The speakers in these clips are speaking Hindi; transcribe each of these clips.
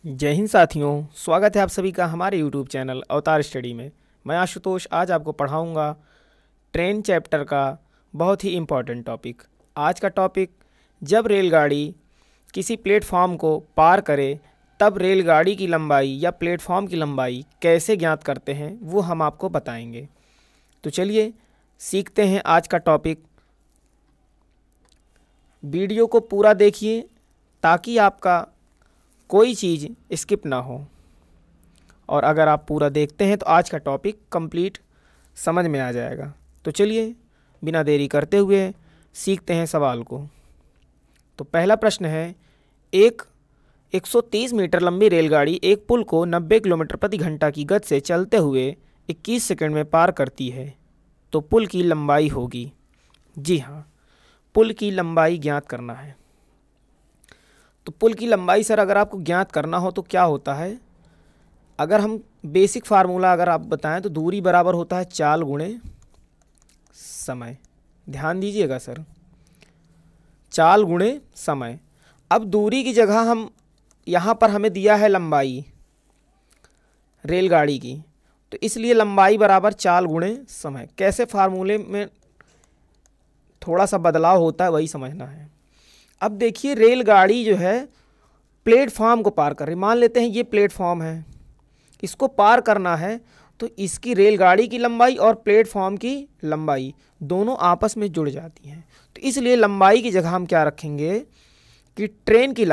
जय हिंद साथियों, स्वागत है आप सभी का हमारे यूट्यूब चैनल अवतार स्टडी में। मैं आशुतोष आज आपको पढ़ाऊंगा ट्रेन चैप्टर का बहुत ही इम्पॉर्टेंट टॉपिक। आज का टॉपिक, जब रेलगाड़ी किसी प्लेटफॉर्म को पार करे तब रेलगाड़ी की लंबाई या प्लेटफॉर्म की लंबाई कैसे ज्ञात करते हैं वो हम आपको बताएंगे। तो चलिए सीखते हैं आज का टॉपिक। वीडियो को पूरा देखिए ताकि आपका कोई चीज़ स्किप ना हो, और अगर आप पूरा देखते हैं तो आज का टॉपिक कंप्लीट समझ में आ जाएगा। तो चलिए बिना देरी करते हुए सीखते हैं सवाल को। तो पहला प्रश्न है, एक 130 मीटर लंबी रेलगाड़ी एक पुल को 90 किलोमीटर प्रति घंटा की गति से चलते हुए 21 सेकंड में पार करती है, तो पुल की लंबाई होगी। जी हाँ, पुल की लंबाई ज्ञात करना है। तो पुल की लंबाई सर अगर आपको ज्ञात करना हो तो क्या होता है, अगर हम बेसिक फार्मूला अगर आप बताएं तो दूरी बराबर होता है चाल गुणे समय। ध्यान दीजिएगा सर, चाल गुणे समय। अब दूरी की जगह हम यहाँ पर हमें दिया है लंबाई रेलगाड़ी की, तो इसलिए लंबाई बराबर चाल गुणे समय। कैसे फार्मूले में थोड़ा सा बदलाव होता है वही समझना है। अब देखिए रेलगाड़ी जो है प्लेटफॉर्म को पार कर रही, मान लेते हैं ये प्लेटफॉर्म है, इसको पार करना है तो इसकी रेलगाड़ी की लंबाई और प्लेटफॉर्म की लंबाई दोनों आपस में जुड़ जाती हैं। तो इसलिए लंबाई की जगह हम क्या रखेंगे कि ट्रेन की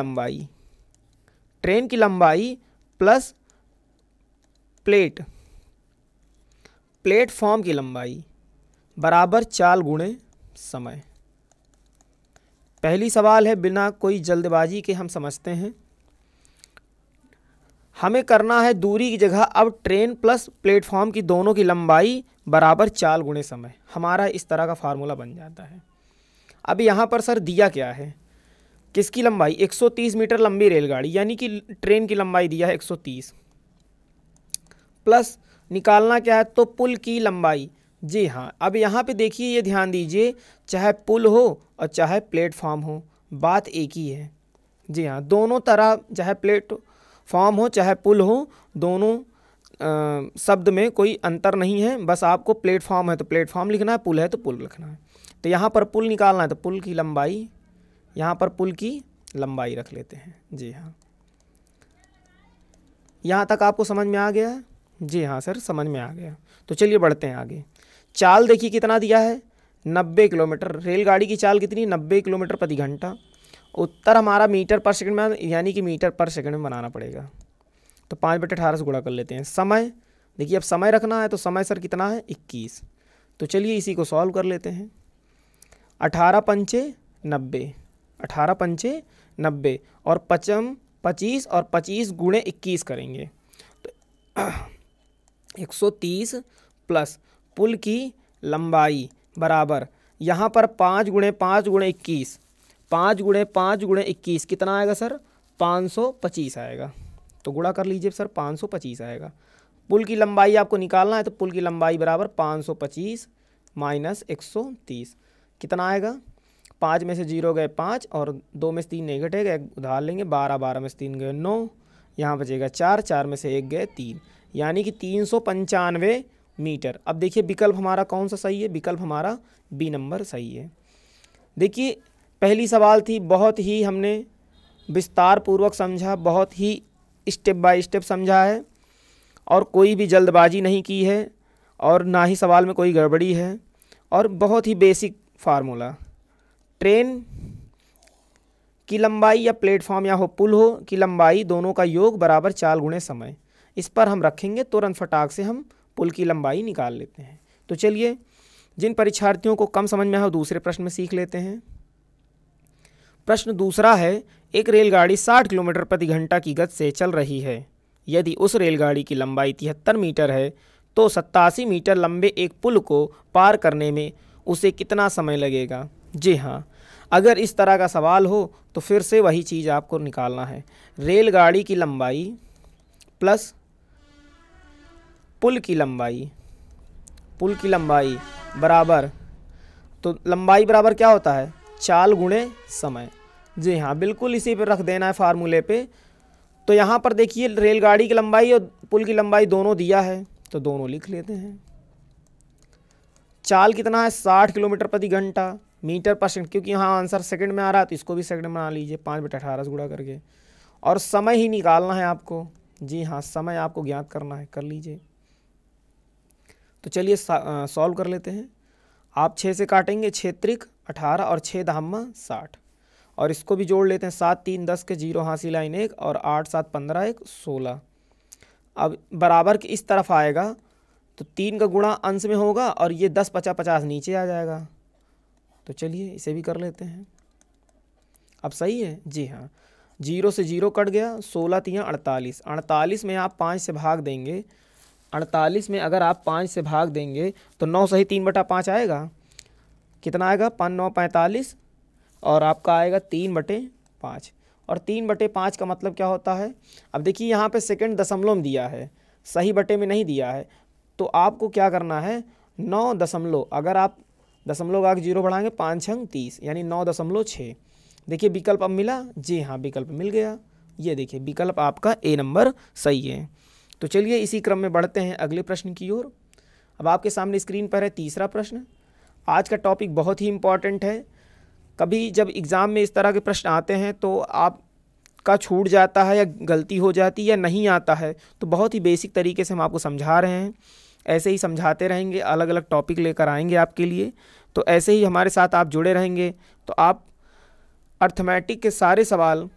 लंबाई प्लस प्लेटफॉर्म की लंबाई बराबर चाल गुणे समय। पहली सवाल है, बिना कोई जल्दबाजी के हम समझते हैं। हमें करना है दूरी की जगह अब ट्रेन प्लस प्लेटफॉर्म की दोनों की लंबाई बराबर चाल गुणे समय। हमारा इस तरह का फार्मूला बन जाता है। अब यहाँ पर सर दिया क्या है, किसकी लंबाई, 130 मीटर लंबी रेलगाड़ी यानी कि ट्रेन की लंबाई दिया है 130, प्लस निकालना क्या है तो पुल की लंबाई। जी हाँ, अब यहाँ पे देखिए, ये ध्यान दीजिए, चाहे पुल हो और चाहे प्लेटफॉर्म हो बात एक ही है। जी हाँ, दोनों तरह चाहे प्लेटफॉर्म हो चाहे पुल हो, दोनों शब्द में कोई अंतर नहीं है। बस आपको प्लेटफॉर्म है तो प्लेटफॉर्म लिखना है, पुल है तो पुल लिखना है। तो यहाँ पर पुल निकालना है तो पुल की लंबाई, यहाँ पर पुल की लंबाई रख लेते हैं। जी हाँ, यहाँ तक आपको समझ में आ गया है? जी हाँ सर, समझ में आ गया। तो चलिए बढ़ते हैं आगे। चाल देखिए कितना दिया है, 90 किलोमीटर। रेलगाड़ी की चाल कितनी, 90 किलोमीटर प्रति घंटा। उत्तर हमारा मीटर पर सेकंड में, यानी कि मीटर पर सेकंड में बनाना पड़ेगा। तो 5/18 से गुणा कर लेते हैं। समय देखिए, अब समय रखना है तो समय सर कितना है, 21। तो चलिए इसी को सॉल्व कर लेते हैं। 18 पंचे 90, 18 पंचे 90 और 25 और 25 गुणे 21 करेंगे तो 130 प्लस पुल की लंबाई बराबर, यहाँ पर 5 गुणे 5 गुणे 21, 5 गुणे 5 गुणे 21 कितना आएगा सर, 525 आएगा। तो गुणा कर लीजिए सर, 525 आएगा। पुल की लंबाई आपको निकालना है तो पुल की लंबाई बराबर 525 माइनस 130 कितना आएगा, 5 में से 0 गए 5 और 2 में से 3 नहीं घटेगा, एक उधार लेंगे, 12, 12 में से 3 गए 9, यहाँ बचेगा 4, 4 में से 1 गए 3, यानी कि 395 मीटर। अब देखिए विकल्प हमारा कौन सा सही है, विकल्प हमारा बी नंबर सही है। देखिए पहली सवाल थी, बहुत ही हमने विस्तार पूर्वक समझा, बहुत ही स्टेप बाय स्टेप समझा है और कोई भी जल्दबाजी नहीं की है और ना ही सवाल में कोई गड़बड़ी है, और बहुत ही बेसिक फार्मूला। ट्रेन की लंबाई या प्लेटफॉर्म या हो पुल हो की लंबाई दोनों का योग बराबर चाल गुणे समय। इस पर हम रखेंगे, तुरंत फटाक से हम पुल की लंबाई निकाल लेते हैं। तो चलिए, जिन परीक्षार्थियों को कम समझ में आए दूसरे प्रश्न में सीख लेते हैं। प्रश्न दूसरा है, एक रेलगाड़ी 60 किलोमीटर प्रति घंटा की गति से चल रही है। यदि उस रेलगाड़ी की लंबाई 73 मीटर है तो 87 मीटर लंबे एक पुल को पार करने में उसे कितना समय लगेगा। जी हाँ, अगर इस तरह का सवाल हो तो फिर से वही चीज़ आपको निकालना है, रेलगाड़ी की लंबाई प्लस पुल की लंबाई बराबर, तो लंबाई बराबर क्या होता है, चाल गुणे समय। जी हाँ, बिल्कुल इसी पे रख देना है फार्मूले पे। तो यहाँ पर देखिए रेलगाड़ी की लंबाई और पुल की लंबाई दोनों दिया है, तो दोनों लिख लेते हैं। चाल कितना है 60 किलोमीटर प्रति घंटा, मीटर पर सेकंड, क्योंकि यहाँ आंसर सेकंड में आ रहा है तो इसको भी सेकंड में बना लीजिए 5/18 से गुणा करके। और समय ही निकालना है आपको, जी हाँ समय आपको ज्ञात करना है, कर लीजिए। तो चलिए सॉल्व कर लेते हैं। आप 6 से काटेंगे, 6 त्रिक 18 और 6 धामा 60, और इसको भी जोड़ लेते हैं। 7 3 10 के 0 हासिल लाइन 1 और 8 7 15 1 16। अब बराबर के इस तरफ आएगा तो 3 का गुणा अंश में होगा और ये 10 50 50 नीचे आ जाएगा। तो चलिए इसे भी कर लेते हैं। अब सही है, जी हाँ 0 से 0 कट गया, 16 3 48। 48 में आप 5 से भाग देंगे, 48 में अगर आप 5 से भाग देंगे तो 9 सही 3/5 आएगा। कितना आएगा 5 9 45 और आपका आएगा 3/5। और 3/5 का मतलब क्या होता है? अब देखिए यहाँ पे सेकंड दशमलव में दिया है, सही बटे में नहीं दिया है, तो आपको क्या करना है 9 दशमलव, अगर आप दशमलव आगे 0 बढ़ाएंगे 5 छंग 30 यानी 9.6। देखिए विकल्प अब मिला, जी हाँ विकल्प मिल गया। ये देखिए विकल्प आपका ए नंबर सही है। तो चलिए इसी क्रम में बढ़ते हैं अगले प्रश्न की ओर। अब आपके सामने स्क्रीन पर है तीसरा प्रश्न। आज का टॉपिक बहुत ही इम्पॉर्टेंट है। कभी जब एग्ज़ाम में इस तरह के प्रश्न आते हैं तो आपका छूट जाता है या गलती हो जाती है या नहीं आता है, तो बहुत ही बेसिक तरीके से हम आपको समझा रहे हैं। ऐसे ही समझाते रहेंगे, अलग अलग टॉपिक लेकर आएंगे आपके लिए। तो ऐसे ही हमारे साथ आप जुड़े रहेंगे तो आप अर्थमेटिक के सारे सवाल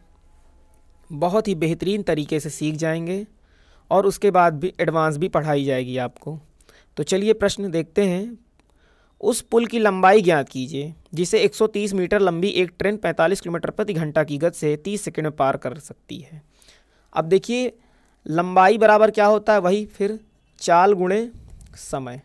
बहुत ही बेहतरीन तरीके से सीख जाएंगे और उसके बाद भी एडवांस भी पढ़ाई जाएगी आपको। तो चलिए प्रश्न देखते हैं। उस पुल की लंबाई ज्ञात कीजिए जिसे 130 मीटर लंबी एक ट्रेन 45 किलोमीटर प्रति घंटा की गति से 30 सेकंड में पार कर सकती है। अब देखिए लंबाई बराबर क्या होता है, वही फिर चाल गुणे समय,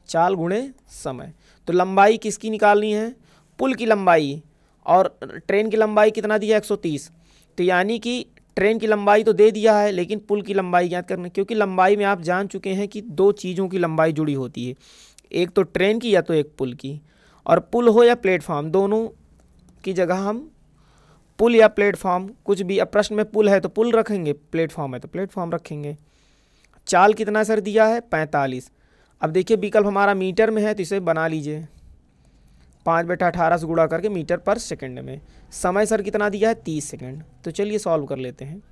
चाल गुणे समय। तो लंबाई किसकी निकालनी है? पुल की लंबाई, और ट्रेन की लंबाई कितना दिया 130, तो यानी कि ट्रेन की लंबाई तो दे दिया है लेकिन पुल की लंबाई ज्ञात करना, क्योंकि लंबाई में आप जान चुके हैं कि दो चीज़ों की लंबाई जुड़ी होती है, एक तो ट्रेन की या तो एक पुल की। और पुल हो या प्लेटफॉर्म, दोनों की जगह हम पुल या प्लेटफॉर्म कुछ भी, अब प्रश्न में पुल है तो पुल रखेंगे, प्लेटफॉर्म है तो प्लेटफॉर्म रखेंगे। चाल कितना सर दिया है 45। अब देखिए विकल्प हमारा मीटर में है तो इसे बना लीजिए 5/18 से गुणा करके मीटर पर सेकंड में। समय सर कितना दिया है 30 सेकंड। तो चलिए सॉल्व कर लेते हैं।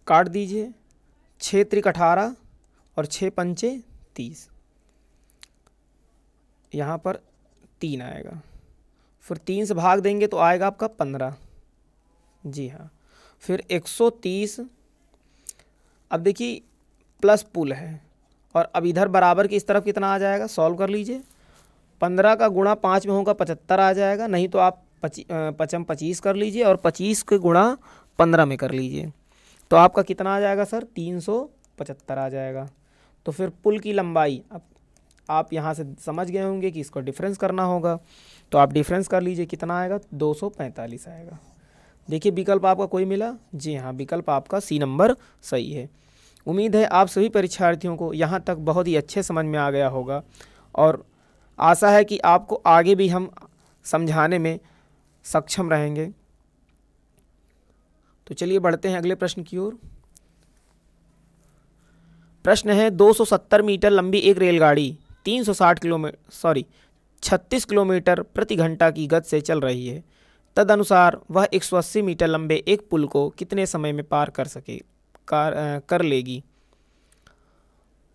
काट दीजिए, 6 त्रिक 18 और 6 पंचे 30, यहाँ पर 3 आएगा, फिर 3 से भाग देंगे तो आएगा आपका 15, जी हाँ, फिर 130। अब देखिए प्लस पुल है और अब इधर बराबर की इस तरफ कितना आ जाएगा, सॉल्व कर लीजिए। 15 का गुणा 5 में होगा 75 आ जाएगा, नहीं तो आप 25 कर लीजिए और 25 के गुणा 15 में कर लीजिए, तो आपका कितना आ जाएगा सर 375 आ जाएगा। तो फिर पुल की लंबाई, अब आप यहाँ से समझ गए होंगे कि इसको डिफरेंस करना होगा, तो आप डिफरेंस कर लीजिए, कितना आएगा 245 आएगा। देखिए विकल्प आपका कोई मिला, जी हाँ विकल्प आपका सी नंबर सही है। उम्मीद है आप सभी परीक्षार्थियों को यहाँ तक बहुत ही अच्छे समझ में आ गया होगा और आशा है कि आपको आगे भी हम समझाने में सक्षम रहेंगे। तो चलिए बढ़ते हैं अगले प्रश्न की ओर। प्रश्न है 270 मीटर लंबी एक रेलगाड़ी 36 किलोमीटर प्रति घंटा की गति से चल रही है। तदनुसार वह 180 मीटर लंबे एक पुल को कितने समय में पार कर लेगी।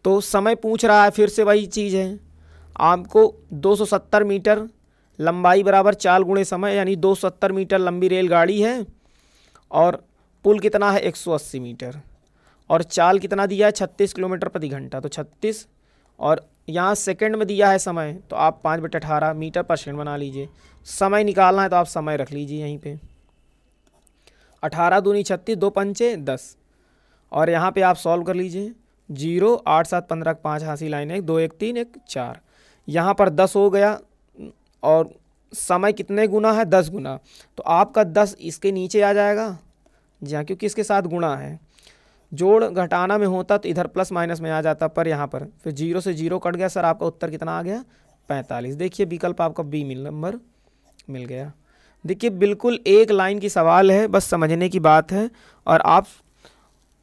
तो समय पूछ रहा है, फिर से वही चीज़ है, आपको 270 मीटर लंबाई बराबर चाल गुणे समय, यानी 270 मीटर लंबी रेलगाड़ी है और पुल कितना है 180 मीटर और चाल कितना दिया है 36 किलोमीटर प्रति घंटा, तो 36 और यहाँ सेकंड में दिया है समय, तो आप 5/18 मीटर पर सेकंड बना लीजिए। समय निकालना है तो आप समय रख लीजिए यहीं पे, 18 दूनी 36, 2 पंचे 10 और यहाँ पे आप सॉल्व कर लीजिए। 0 8 7 15 5 हासिल लाइन 1 2 1 3 1 4, यहाँ पर 10 हो गया और समय कितने गुना है 10 गुना, तो आपका 10 इसके नीचे आ जाएगा, जी हाँ क्योंकि इसके साथ गुणा है। जोड़ घटाना में होता तो इधर प्लस माइनस में आ जाता, पर यहाँ पर फिर 0 से 0 कट गया। सर आपका उत्तर कितना आ गया 45। देखिए विकल्प आपका बी नंबर मिल गया। देखिए बिल्कुल एक लाइन की सवाल है, बस समझने की बात है और आप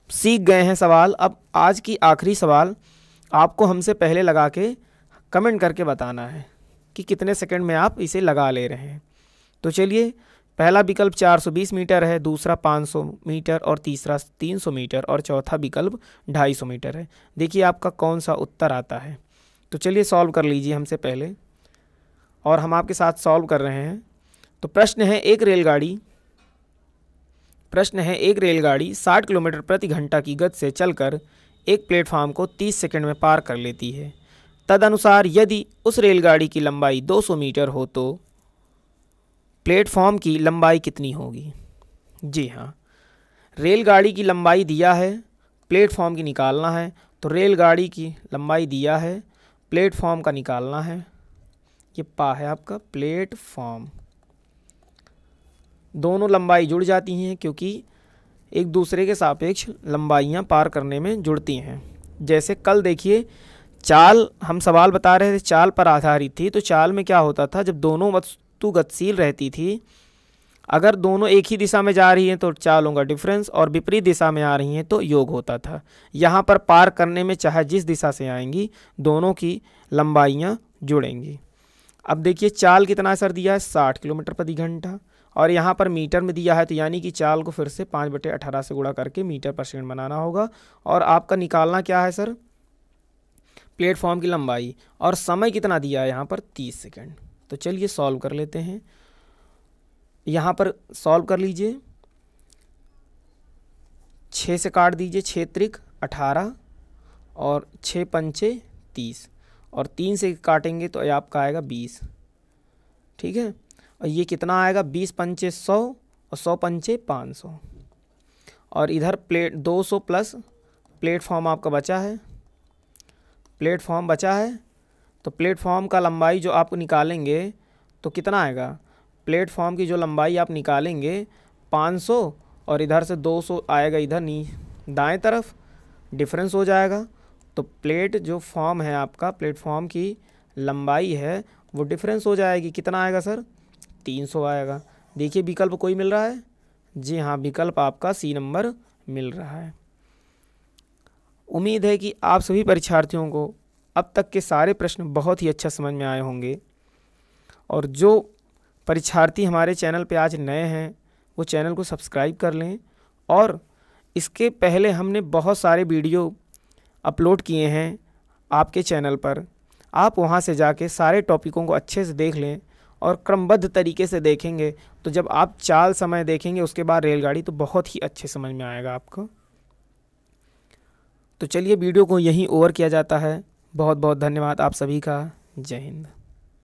सीख गए हैं सवाल। अब आज की आखिरी सवाल आपको हमसे पहले लगा के कमेंट करके बताना है कि कितने सेकंड में आप इसे लगा ले रहे हैं। तो चलिए, पहला विकल्प 420 मीटर है, दूसरा 500 मीटर और तीसरा 300 मीटर और चौथा विकल्प 250 मीटर है। देखिए आपका कौन सा उत्तर आता है। तो चलिए सॉल्व कर लीजिए हमसे पहले, और हम आपके साथ सॉल्व कर रहे हैं। तो प्रश्न है एक रेलगाड़ी 60 किलोमीटर प्रति घंटा की गति से चलकर एक प्लेटफार्म को 30 सेकंड में पार कर लेती है। तदनुसार यदि उस रेलगाड़ी की लंबाई 200 मीटर हो तो प्लेटफॉर्म की लंबाई कितनी होगी। जी हाँ, रेलगाड़ी की लंबाई दिया है, प्लेटफॉर्म की निकालना है। तो रेलगाड़ी की लंबाई दिया है, प्लेटफॉर्म का निकालना है। ये पा है आपका प्लेटफॉर्म। दोनों लंबाई जुड़ जाती हैं क्योंकि एक दूसरे के सापेक्ष लंबाइयाँ पार करने में जुड़ती हैं। जैसे कल देखिए चाल, हम सवाल बता रहे थे, चाल पर आधारित थी। तो चाल में क्या होता था, जब दोनों वस्तु गतिशील रहती थी, अगर दोनों एक ही दिशा में जा रही हैं तो चालों का डिफरेंस, और विपरीत दिशा में आ रही हैं तो योग होता था। यहाँ पर पार करने में चाहे जिस दिशा से आएंगी, दोनों की लंबाइयाँ जुड़ेंगी। अब देखिए चाल कितना असर दिया है, 60 किलोमीटर प्रति घंटा, और यहाँ पर मीटर में दिया है। तो यानी कि चाल को फिर से 5/18 से गुणा करके मीटर पर सेकंड बनाना होगा। और आपका निकालना क्या है सर, प्लेटफॉर्म की लंबाई, और समय कितना दिया है यहाँ पर 30 सेकंड। तो चलिए सॉल्व कर लेते हैं। यहाँ पर सॉल्व कर लीजिए, 6 से काट दीजिए, 6 त्रिक 18 और 6 पंचे 30, और 3 से काटेंगे तो आपका आएगा 20। ठीक है, और ये कितना आएगा, 20 पंचे 100 और 100 पंचे 500, और इधर 200 प्लस प्लेटफॉर्म आपका बचा है, प्लेटफॉर्म बचा है। तो प्लेटफॉर्म का लंबाई जो आप निकालेंगे तो कितना आएगा, प्लेटफॉर्म की जो लंबाई आप निकालेंगे 500, और इधर से 200 आएगा इधर दाएं तरफ, डिफरेंस हो जाएगा। तो प्लेट जो फॉर्म है आपका, प्लेटफॉर्म की लंबाई है वो डिफरेंस हो जाएगी। कितना आएगा सर, 300 आएगा। देखिए विकल्प कोई मिल रहा है। जी हाँ, विकल्प आपका सी नंबर मिल रहा है। उम्मीद है कि आप सभी परीक्षार्थियों को अब तक के सारे प्रश्न बहुत ही अच्छा समझ में आए होंगे। और जो परीक्षार्थी हमारे चैनल पे आज नए हैं वो चैनल को सब्सक्राइब कर लें, और इसके पहले हमने बहुत सारे वीडियो अपलोड किए हैं आपके चैनल पर। आप वहां से जाके सारे टॉपिकों को अच्छे से देख लें, और क्रमबद्ध तरीके से देखेंगे तो जब आप चाल समय देखेंगे उसके बाद रेलगाड़ी, तो बहुत ही अच्छे समझ में आएगा आपको। तो चलिए वीडियो को यहीं ओवर किया जाता है। बहुत बहुत धन्यवाद आप सभी का। जय हिंद।